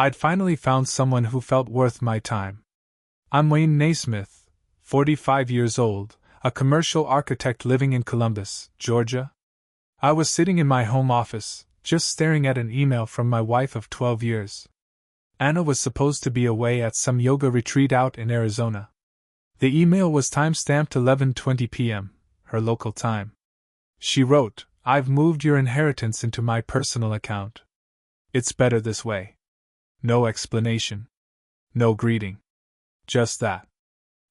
I'd finally found someone who felt worth my time. I'm Wayne Naismith, 45 years old, a commercial architect living in Columbus, Georgia. I was sitting in my home office, just staring at an email from my wife of 12 years. Anna was supposed to be away at some yoga retreat out in Arizona. The email was time-stamped 11:20 p.m., her local time. She wrote, "I've moved your inheritance into my personal account. It's better this way." No explanation. No greeting. Just that.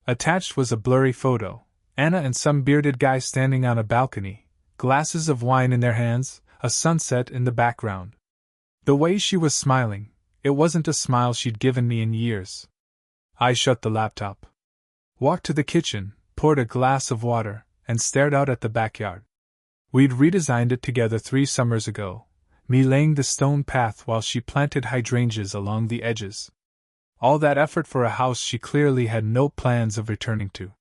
Attached was a blurry photo, Anna and some bearded guy standing on a balcony, glasses of wine in their hands, a sunset in the background. The way she was smiling, it wasn't a smile she'd given me in years. I shut the laptop, walked to the kitchen, poured a glass of water, and stared out at the backyard. We'd redesigned it together 3 summers ago, me laying the stone path while she planted hydrangeas along the edges. All that effort for a house she clearly had no plans of returning to.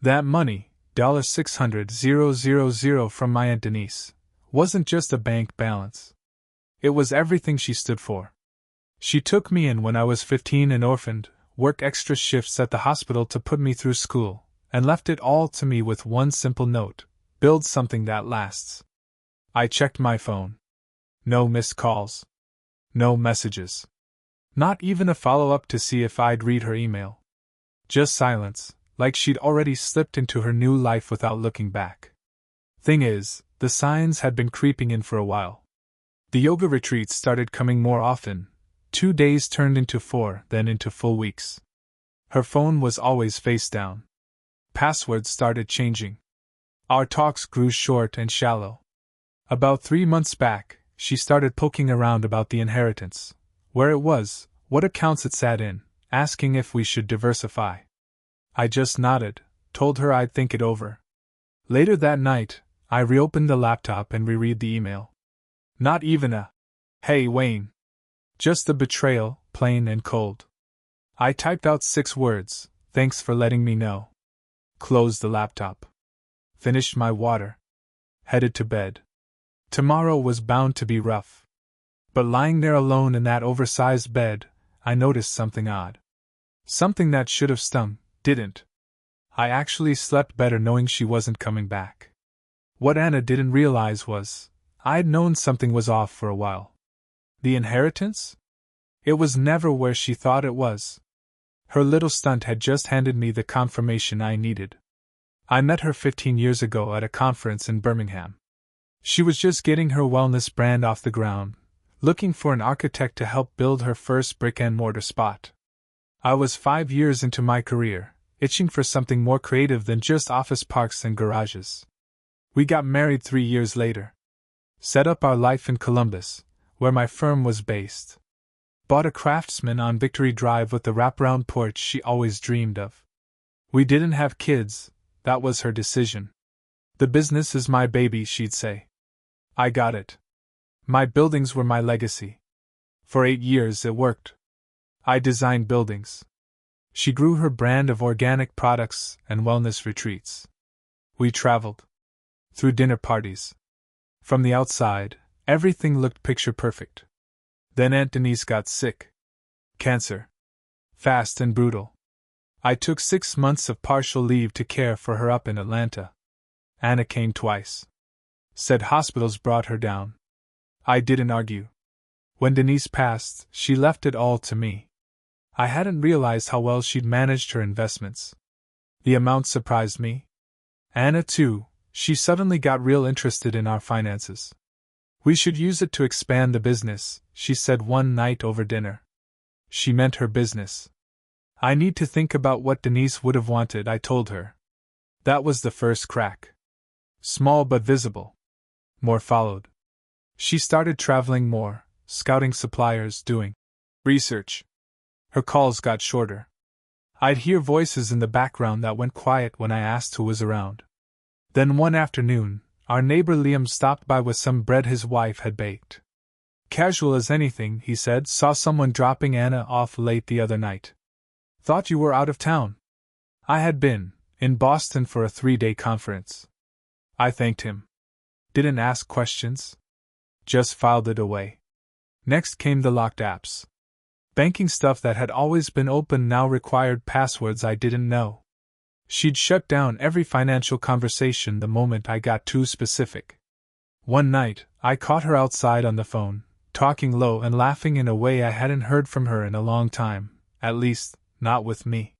That money, $600,000 from my Aunt Denise, wasn't just a bank balance. It was everything she stood for. She took me in when I was 15 and orphaned, worked extra shifts at the hospital to put me through school, and left it all to me with one simple note: build something that lasts. I checked my phone. No missed calls. No messages. Not even a follow-up to see if I'd read her email. Just silence, like she'd already slipped into her new life without looking back. Thing is, the signs had been creeping in for a while. The yoga retreats started coming more often. 2 days turned into 4, then into full weeks. Her phone was always face down. Passwords started changing. Our talks grew short and shallow. About 3 months back, she started poking around about the inheritance, where it was, what accounts it sat in, asking if we should diversify. I just nodded, told her I'd think it over. Later that night, I reopened the laptop and reread the email. Not even a, "Hey Wayne." Just the betrayal, plain and cold. I typed out 6 words, "Thanks for letting me know." Closed the laptop. Finished my water. Headed to bed. Tomorrow was bound to be rough. But lying there alone in that oversized bed, I noticed something odd. Something that should have stung, didn't. I actually slept better knowing she wasn't coming back. What Anna didn't realize was, I'd known something was off for a while. The inheritance? It was never where she thought it was. Her little stunt had just handed me the confirmation I needed. I met her 15 years ago at a conference in Birmingham. She was just getting her wellness brand off the ground, looking for an architect to help build her first brick-and-mortar spot. I was 5 years into my career, itching for something more creative than just office parks and garages. We got married 3 years later. Set up our life in Columbus, where my firm was based. Bought a Craftsman on Victory Drive with the wraparound porch she always dreamed of. We didn't have kids, that was her decision. The business is my baby, she'd say. I got it. My buildings were my legacy. For 8 years it worked. I designed buildings. She grew her brand of organic products and wellness retreats. We traveled. Through dinner parties. From the outside, everything looked picture perfect. Then Aunt Denise got sick. Cancer. Fast and brutal. I took 6 months of partial leave to care for her up in Atlanta. Anna came twice. Said hospitals brought her down. I didn't argue. When Denise passed, she left it all to me. I hadn't realized how well she'd managed her investments. The amount surprised me. Anna, too, she suddenly got real interested in our finances. We should use it to expand the business, she said one night over dinner. She meant her business. I need to think about what Denise would have wanted, I told her. That was the first crack. Small but visible. More followed. She started traveling more, scouting suppliers, doing research. Her calls got shorter. I'd hear voices in the background that went quiet when I asked who was around. Then one afternoon, our neighbor Liam stopped by with some bread his wife had baked. Casual as anything, he said, saw someone dropping Anna off late the other night. Thought you were out of town. I had been, in Boston for a 3-day conference. I thanked him. Didn't ask questions. Just filed it away. Next came the locked apps. Banking stuff that had always been open now required passwords I didn't know. She'd shut down every financial conversation the moment I got too specific. One night, I caught her outside on the phone, talking low and laughing in a way I hadn't heard from her in a long time, at least, not with me.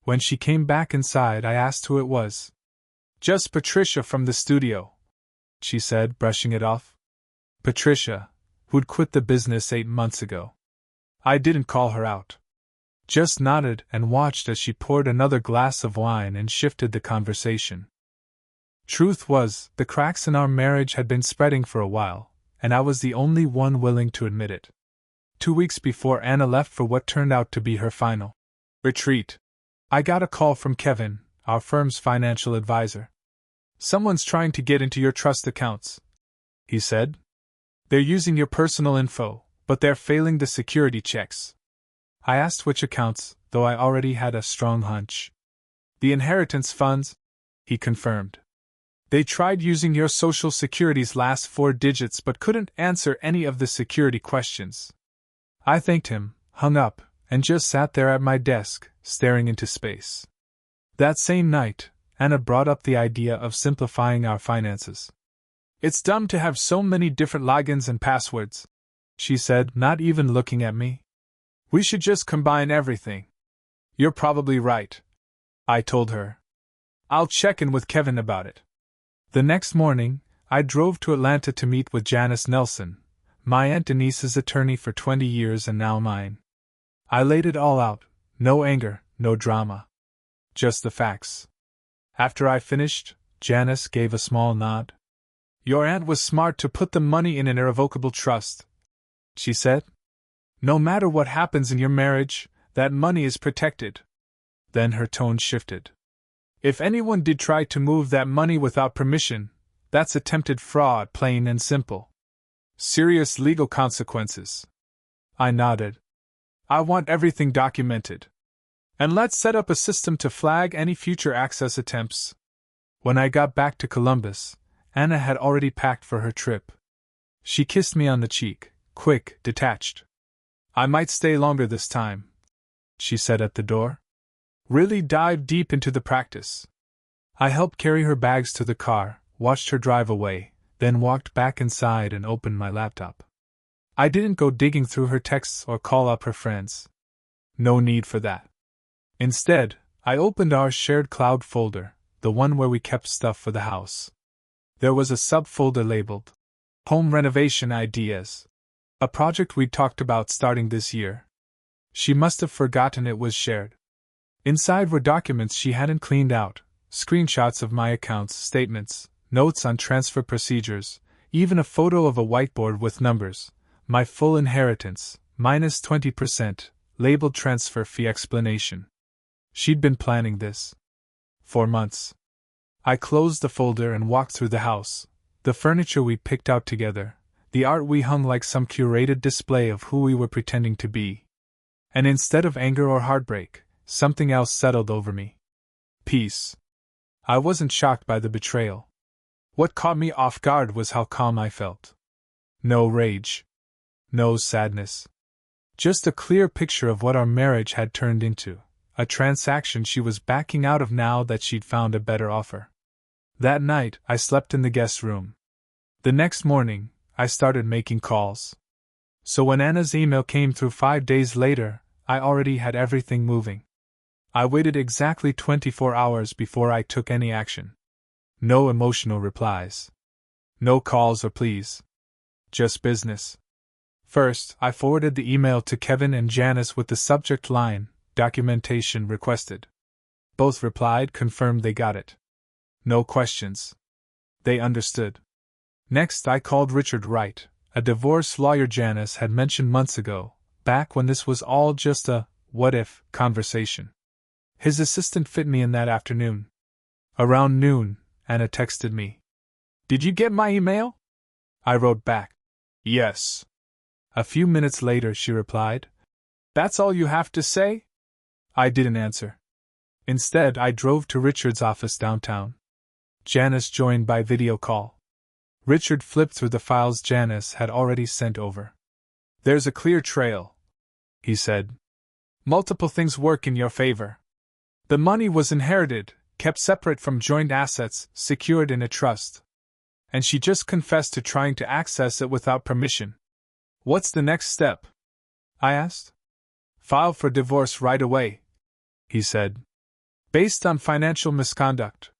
When she came back inside, I asked who it was. "Just Patricia from the studio," she said, brushing it off. Patricia, who'd quit the business 8 months ago. I didn't call her out. Just nodded and watched as she poured another glass of wine and shifted the conversation. Truth was, the cracks in our marriage had been spreading for a while, and I was the only one willing to admit it. 2 weeks before Anna left for what turned out to be her final retreat, I got a call from Kevin, our firm's financial advisor. "Someone's trying to get into your trust accounts," he said. "They're using your personal info, but they're failing the security checks." I asked which accounts, though I already had a strong hunch. "The inheritance funds," he confirmed. "They tried using your Social Security's last 4 digits but couldn't answer any of the security questions." I thanked him, hung up, and just sat there at my desk, staring into space. That same night, Anna brought up the idea of simplifying our finances. "It's dumb to have so many different logins and passwords," she said, not even looking at me. "We should just combine everything." "You're probably right," I told her. "I'll check in with Kevin about it." The next morning, I drove to Atlanta to meet with Janice Nelson, my Aunt Denise's attorney for 20 years and now mine. I laid it all out, no anger, no drama. Just the facts. After I finished, Janice gave a small nod. "Your aunt was smart to put the money in an irrevocable trust," she said. "No matter what happens in your marriage, that money is protected." Then her tone shifted. "If anyone did try to move that money without permission, that's attempted fraud, plain and simple. Serious legal consequences." I nodded. "I want everything documented. And let's set up a system to flag any future access attempts." When I got back to Columbus, Anna had already packed for her trip. She kissed me on the cheek, quick, detached. "I might stay longer this time," she said at the door. "Really dive deep into the practice." I helped carry her bags to the car, watched her drive away, then walked back inside and opened my laptop. I didn't go digging through her texts or call up her friends. No need for that. Instead, I opened our shared cloud folder, the one where we kept stuff for the house. There was a subfolder labeled Home Renovation Ideas, a project we'd talked about starting this year. She must have forgotten it was shared. Inside were documents she hadn't cleaned out, screenshots of my accounts, statements, notes on transfer procedures, even a photo of a whiteboard with numbers, my full inheritance, minus 20%, labeled transfer fee explanation. She'd been planning this for months. I closed the folder and walked through the house, the furniture we picked out together, the art we hung like some curated display of who we were pretending to be. And instead of anger or heartbreak, something else settled over me. Peace. I wasn't shocked by the betrayal. What caught me off guard was how calm I felt. No rage. No sadness. Just a clear picture of what our marriage had turned into, a transaction she was backing out of now that she'd found a better offer. That night, I slept in the guest room. The next morning, I started making calls. So when Anna's email came through 5 days later, I already had everything moving. I waited exactly 24 hours before I took any action. No emotional replies. No calls or pleas. Just business. First, I forwarded the email to Kevin and Janice with the subject line, "Documentation requested." Both replied, confirmed they got it. No questions. They understood. Next, I called Richard Wright, a divorce lawyer Janice had mentioned months ago, back when this was all just a what-if conversation. His assistant fit me in that afternoon. Around noon, Anna texted me. "Did you get my email?" I wrote back, "Yes." A few minutes later she replied, "That's all you have to say?" I didn't answer. Instead, I drove to Richard's office downtown. Janice joined by video call. Richard flipped through the files Janice had already sent over. "There's a clear trail," he said. Multiple things work in your favor. The money was inherited, kept separate from joint assets, secured in a trust. And she just confessed to trying to access it without permission. What's the next step? I asked. File for divorce right away, he said. Based on financial misconduct.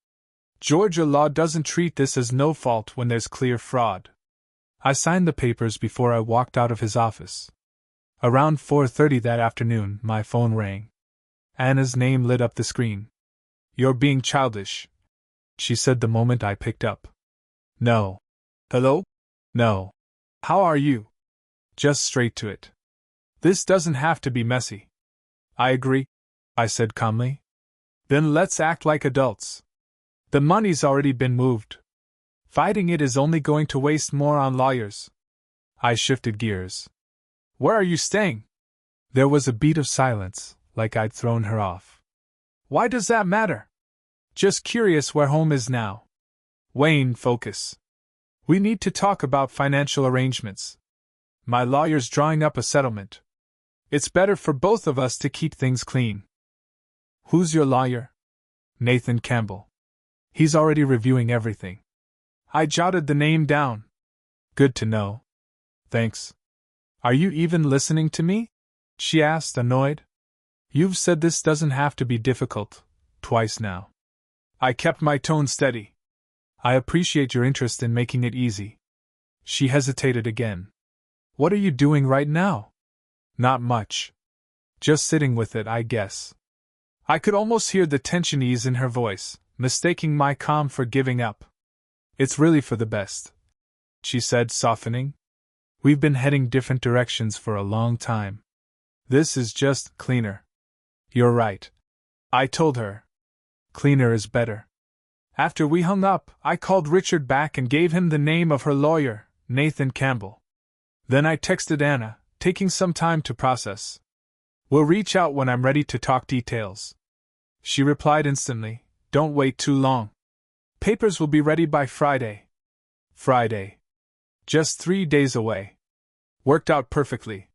Georgia law doesn't treat this as no fault when there's clear fraud. I signed the papers before I walked out of his office. Around 4:30 that afternoon, my phone rang. Anna's name lit up the screen. You're being childish, she said the moment I picked up. No. Hello? No. How are you? Just straight to it. This doesn't have to be messy. I agree, I said calmly. Then let's act like adults. The money's already been moved. Fighting it is only going to waste more on lawyers. I shifted gears. Where are you staying? There was a beat of silence, like I'd thrown her off. Why does that matter? Just curious where home is now. Wayne, focus. We need to talk about financial arrangements. My lawyer's drawing up a settlement. It's better for both of us to keep things clean. Who's your lawyer? Nathan Campbell. He's already reviewing everything. I jotted the name down. Good to know. Thanks. Are you even listening to me? She asked, annoyed. You've said this doesn't have to be difficult, twice now. I kept my tone steady. I appreciate your interest in making it easy. She hesitated again. What are you doing right now? Not much. Just sitting with it, I guess. I could almost hear the tension ease in her voice, mistaking my calm for giving up. It's really for the best, she said, softening. We've been heading different directions for a long time. This is just cleaner. You're right, I told her. Cleaner is better. After we hung up, I called Richard back and gave him the name of her lawyer, Nathan Campbell. Then I texted Anna, taking some time to process. We'll reach out when I'm ready to talk details. She replied instantly, don't wait too long. Papers will be ready by Friday. Friday. Just 3 days away. Worked out perfectly.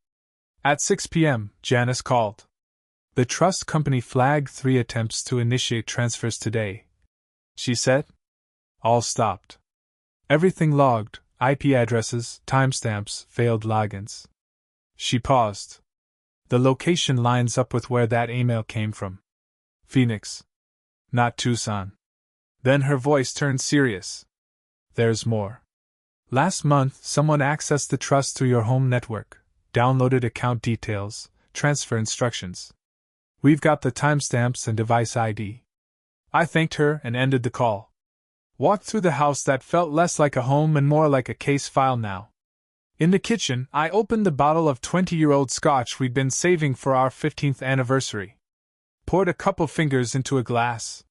At 6 p.m., Janice called. The trust company flagged 3 attempts to initiate transfers today, she said. All stopped. Everything logged, IP addresses, timestamps, failed logins. She paused. The location lines up with where that email came from. Phoenix. Not Tucson. Then her voice turned serious. There's more. Last month, someone accessed the trust through your home network, downloaded account details, transfer instructions. We've got the timestamps and device ID. I thanked her and ended the call. Walked through the house that felt less like a home and more like a case file now. In the kitchen, I opened the bottle of 20-year-old scotch we'd been saving for our 15th anniversary. Poured a couple fingers into a glass.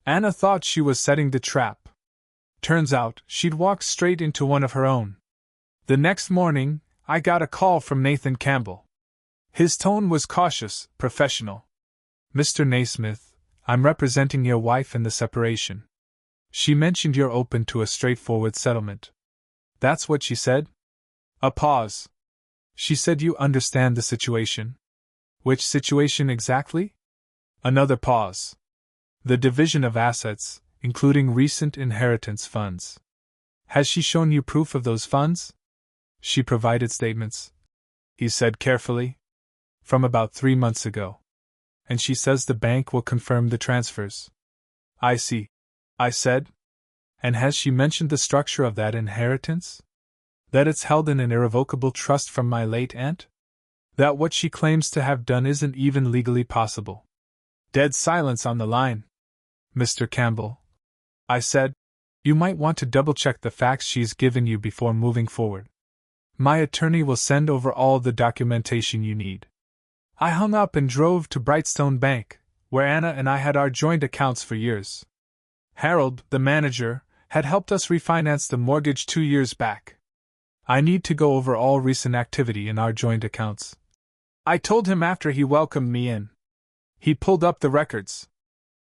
Anna thought she was setting the trap. Turns out, she'd walked straight into one of her own. The next morning, I got a call from Nathan Campbell. His tone was cautious, professional. Mr. Naismith, I'm representing your wife in the separation. She mentioned you're open to a straightforward settlement. That's what she said? A pause. She said you understand the situation. Which situation exactly? Another pause. The division of assets, including recent inheritance funds. Has she shown you proof of those funds? She provided statements, he said carefully. From about 3 months ago. And she says the bank will confirm the transfers. I see, I said. And has she mentioned the structure of that inheritance? That it's held in an irrevocable trust from my late aunt? That what she claims to have done isn't even legally possible? Dead silence on the line. Mr. Campbell, I said, you might want to double-check the facts she's given you before moving forward. My attorney will send over all the documentation you need. I hung up and drove to Brightstone Bank, where Anna and I had our joint accounts for years. Harold, the manager, had helped us refinance the mortgage 2 years back. I need to go over all recent activity in our joint accounts. I told him after he welcomed me in. He pulled up the records.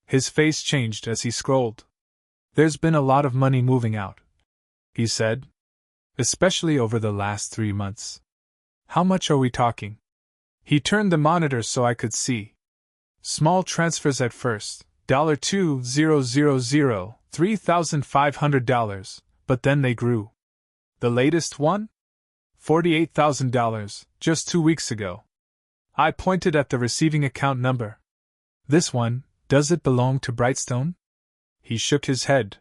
His face changed as he scrolled. There's been a lot of money moving out, he said. Especially over the last 3 months. How much are we talking? He turned the monitor so I could see. Small transfers at first, $2,000, $3,500, but then they grew. The latest one? $48,000, just 2 weeks ago. I pointed at the receiving account number. This one, does it belong to Brightstone? He shook his head.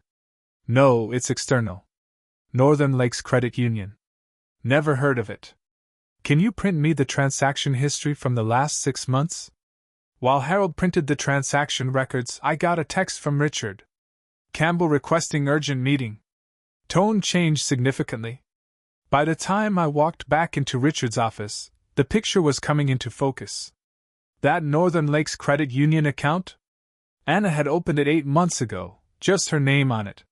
No, it's external. Northern Lakes Credit Union. Never heard of it. Can you print me the transaction history from the last 6 months? While Harold printed the transaction records, I got a text from Richard Campbell requesting urgent meeting. Tone changed significantly. By the time I walked back into Richard's office, the picture was coming into focus. That Northern Lakes Credit Union account? Anna had opened it 8 months ago, just her name on it.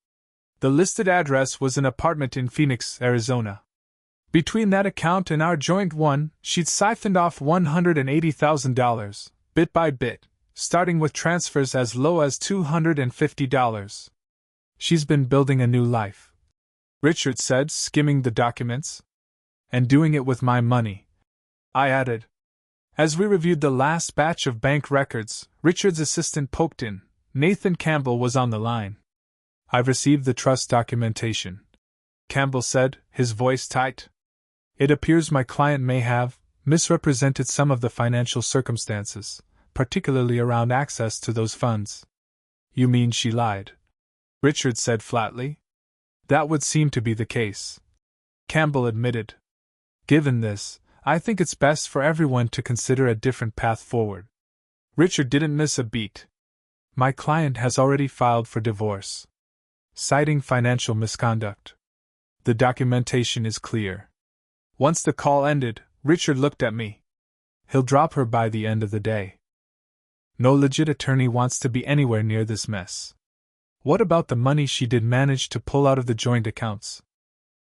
The listed address was an apartment in Phoenix, Arizona. Between that account and our joint one, she'd siphoned off $180,000, bit by bit, starting with transfers as low as $250. She's been building a new life, Richard said, skimming the documents. And doing it with my money, I added. As we reviewed the last batch of bank records, Richard's assistant poked in. Nathan Campbell was on the line. I've received the trust documentation, Campbell said, his voice tight. It appears my client may have misrepresented some of the financial circumstances, particularly around access to those funds. You mean she lied? Richard said flatly. That would seem to be the case, Campbell admitted. Given this, I think it's best for everyone to consider a different path forward. Richard didn't miss a beat. My client has already filed for divorce, citing financial misconduct. The documentation is clear. Once the call ended, Richard looked at me. He'll drop her by the end of the day. No legit attorney wants to be anywhere near this mess. What about the money she did manage to pull out of the joint accounts?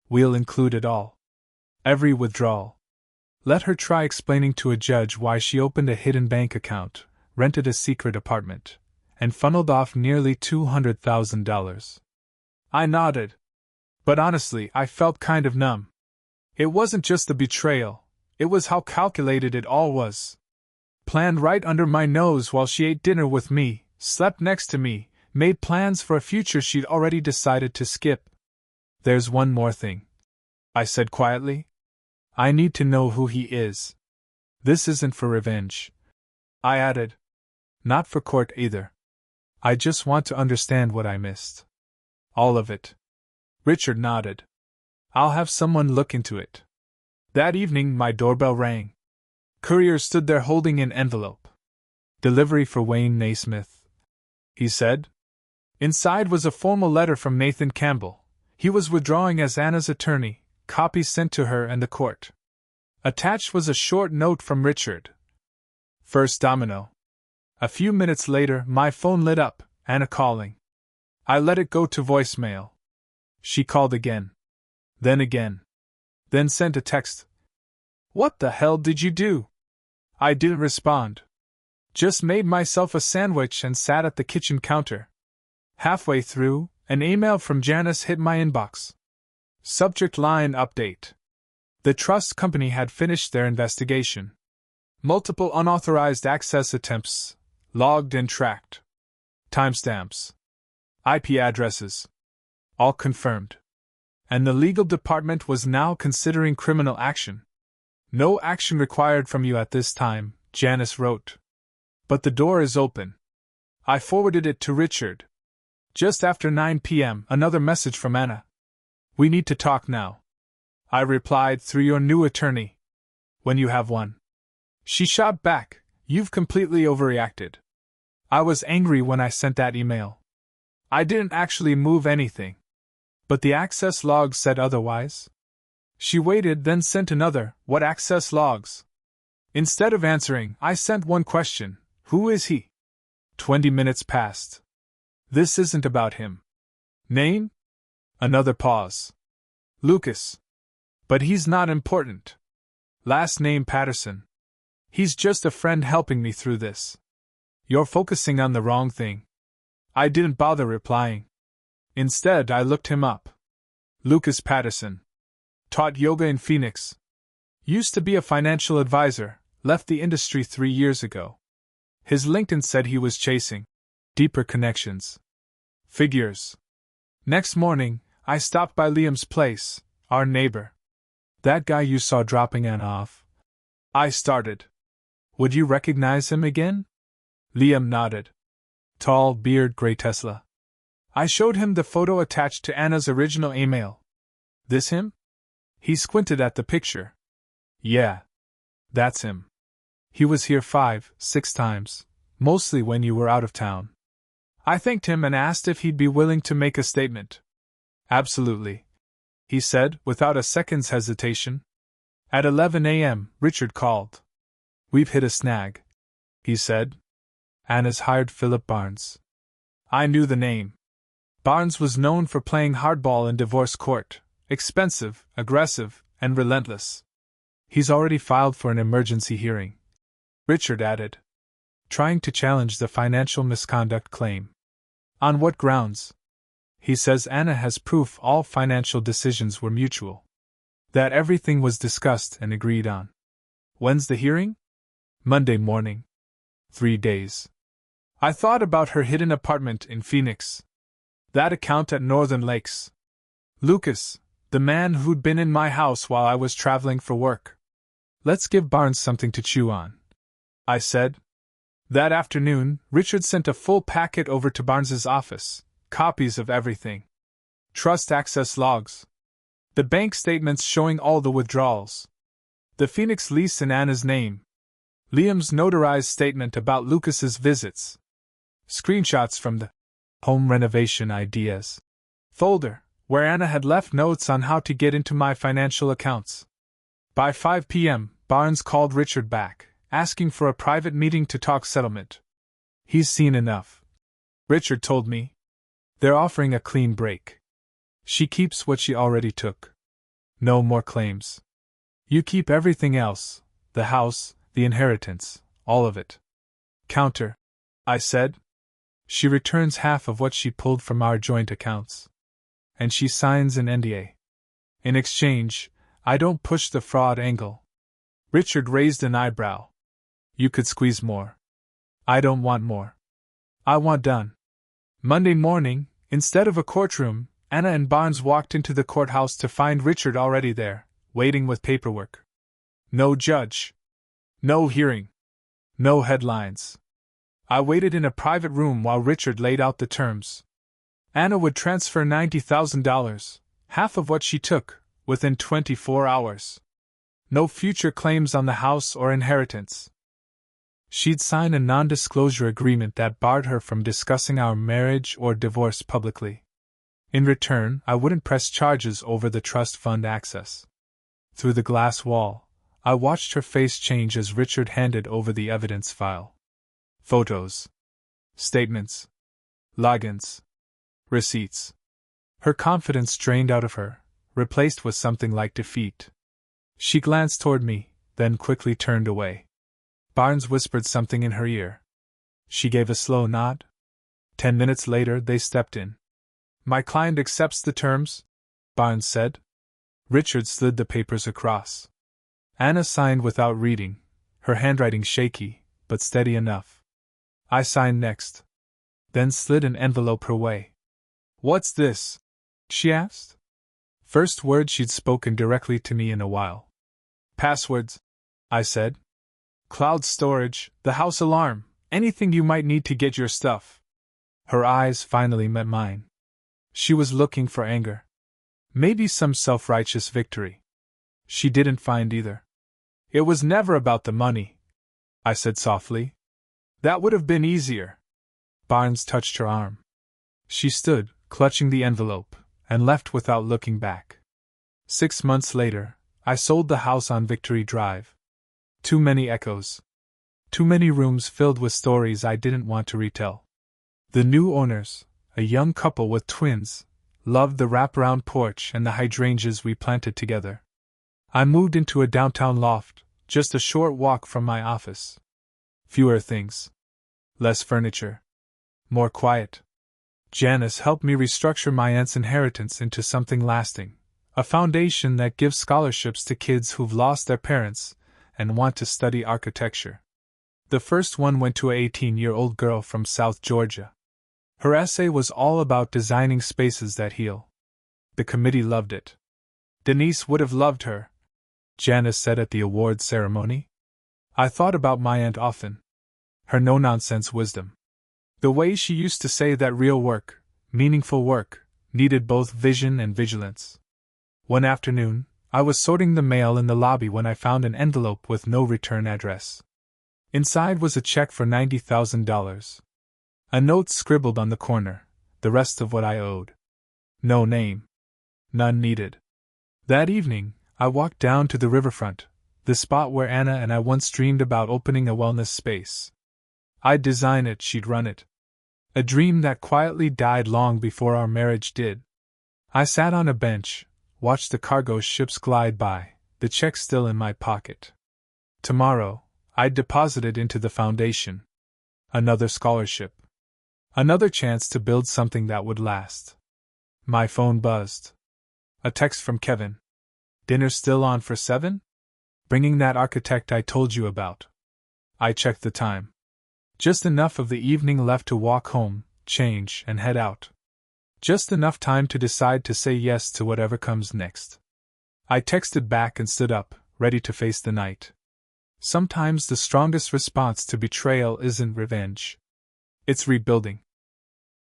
We'll include it all. Every withdrawal. Let her try explaining to a judge why she opened a hidden bank account, rented a secret apartment, and funneled off nearly $200,000. I nodded. But honestly, I felt kind of numb. It wasn't just the betrayal, it was how calculated it all was. Planned right under my nose while she ate dinner with me, slept next to me, made plans for a future she'd already decided to skip. There's one more thing, I said quietly. I need to know who he is. This isn't for revenge, I added. Not for court either. I just want to understand what I missed. All of it. Richard nodded. I'll have someone look into it. That evening, my doorbell rang. Courier stood there holding an envelope. Delivery for Wayne Naismith, he said. Inside was a formal letter from Nathan Campbell. He was withdrawing as Anna's attorney, copies sent to her and the court. Attached was a short note from Richard. First domino. A few minutes later, my phone lit up, Anna calling. I let it go to voicemail. She called again. Then again. Then sent a text. What the hell did you do? I didn't respond. Just made myself a sandwich and sat at the kitchen counter. Halfway through, an email from Janice hit my inbox. Subject line update. The trust company had finished their investigation. Multiple unauthorized access attempts, logged and tracked. Timestamps. IP addresses. All confirmed. And the legal department was now considering criminal action. No action required from you at this time, Janice wrote. But the door is open. I forwarded it to Richard. Just after 9 p.m., another message from Anna. We need to talk now. I replied, through your new attorney. When you have one. She shot back, you've completely overreacted. I was angry when I sent that email. I didn't actually move anything. But the access logs said otherwise. She waited, then sent another, what access logs? Instead of answering, I sent one question, who is he? 20 minutes passed. This isn't about him. Name? Another pause. Lucas. But he's not important. Last name Patterson. He's just a friend helping me through this. You're focusing on the wrong thing. I didn't bother replying. Instead, I looked him up. Lucas Patterson. Taught yoga in Phoenix. Used to be a financial advisor, Left the industry 3 years ago. His LinkedIn said he was chasing deeper connections. Figures. Next morning, I stopped by Liam's place, our neighbor. That guy you saw dropping Anna off. I started. Would you recognize him again? Liam nodded. Tall, beard, gray Tesla. I showed him the photo attached to Anna's original email. This him? He squinted at the picture. Yeah. That's him. He was here 5, 6 times, mostly when you were out of town. I thanked him and asked if he'd be willing to make a statement. Absolutely, he said, without a second's hesitation. At 11 a.m., Richard called. We've hit a snag, he said. Anna's hired Philip Barnes. I knew the name. Barnes was known for playing hardball in divorce court, expensive, aggressive, and relentless. He's already filed for an emergency hearing, Richard added, trying to challenge the financial misconduct claim. On what grounds? He says Anna has proof all financial decisions were mutual. That everything was discussed and agreed on. When's the hearing? Monday morning. 3 days. I thought about her hidden apartment in Phoenix. That account at Northern Lakes. Lucas, the man who'd been in my house while I was traveling for work. Let's give Barnes something to chew on, I said. That afternoon, Richard sent a full packet over to Barnes's office, copies of everything. Trust access logs. The bank statements showing all the withdrawals. The Phoenix lease in Anna's name. Liam's notarized statement about Lucas's visits. Screenshots from the home renovation ideas folder, where Anna had left notes on how to get into my financial accounts. By 5 p.m., Barnes called Richard back, asking for a private meeting to talk settlement. He's seen enough, Richard told me. They're offering a clean break. She keeps what she already took. No more claims. You keep everything else, the house, the inheritance, all of it. Counter, I said. She returns half of what she pulled from our joint accounts. And she signs an NDA. In exchange, I don't push the fraud angle. Richard raised an eyebrow. You could squeeze more. I don't want more. I want done. Monday morning, instead of a courtroom, Anna and Barnes walked into the courthouse to find Richard already there, waiting with paperwork. No judge. No hearing. No headlines. I waited in a private room while Richard laid out the terms. Anna would transfer $90,000, half of what she took, within 24 hours. No future claims on the house or inheritance. She'd sign a non-disclosure agreement that barred her from discussing our marriage or divorce publicly. In return, I wouldn't press charges over the trust fund access. Through the glass wall, I watched her face change as Richard handed over the evidence file. Photos. Statements. Logins. Receipts. Her confidence drained out of her, replaced with something like defeat. She glanced toward me, then quickly turned away. Barnes whispered something in her ear. She gave a slow nod. 10 minutes later, they stepped in. My client accepts the terms, Barnes said. Richard slid the papers across. Anna signed without reading, her handwriting shaky, but steady enough. I signed next, then slid an envelope her way. What's this? She asked. First word she'd spoken directly to me in a while. Passwords, I said. Cloud storage, the house alarm, anything you might need to get your stuff. Her eyes finally met mine. She was looking for anger. Maybe some self-righteous victory. She didn't find either. It was never about the money, I said softly. That would have been easier. Barnes touched her arm. She stood, clutching the envelope, and left without looking back. 6 months later, I sold the house on Victory Drive. Too many echoes. Too many rooms filled with stories I didn't want to retell. The new owners, a young couple with twins, loved the wraparound porch and the hydrangeas we planted together. I moved into a downtown loft, just a short walk from my office. Fewer things. Less furniture. More quiet. Janice helped me restructure my aunt's inheritance into something lasting, a foundation that gives scholarships to kids who've lost their parents, and want to study architecture. The first one went to a 18-year-old girl from South Georgia. Her essay was all about designing spaces that heal. The committee loved it. Denise would have loved her, Janice said at the awards ceremony. I thought about my aunt often. Her no-nonsense wisdom. The way she used to say that real work, meaningful work, needed both vision and vigilance. One afternoon, I was sorting the mail in the lobby when I found an envelope with no return address. Inside was a check for $90,000. A note scribbled on the corner, the rest of what I owed. No name. None needed. That evening, I walked down to the riverfront, the spot where Anna and I once dreamed about opening a wellness space. I'd design it, she'd run it. A dream that quietly died long before our marriage did. I sat on a bench, watched the cargo ships glide by, the check still in my pocket. Tomorrow, I'd deposit it into the foundation. Another scholarship. Another chance to build something that would last. My phone buzzed. A text from Kevin. Dinner still on for 7? Bringing that architect I told you about. I checked the time. Just enough of the evening left to walk home, change, and head out. Just enough time to decide to say yes to whatever comes next. I texted back and stood up, ready to face the night. Sometimes the strongest response to betrayal isn't revenge. It's rebuilding.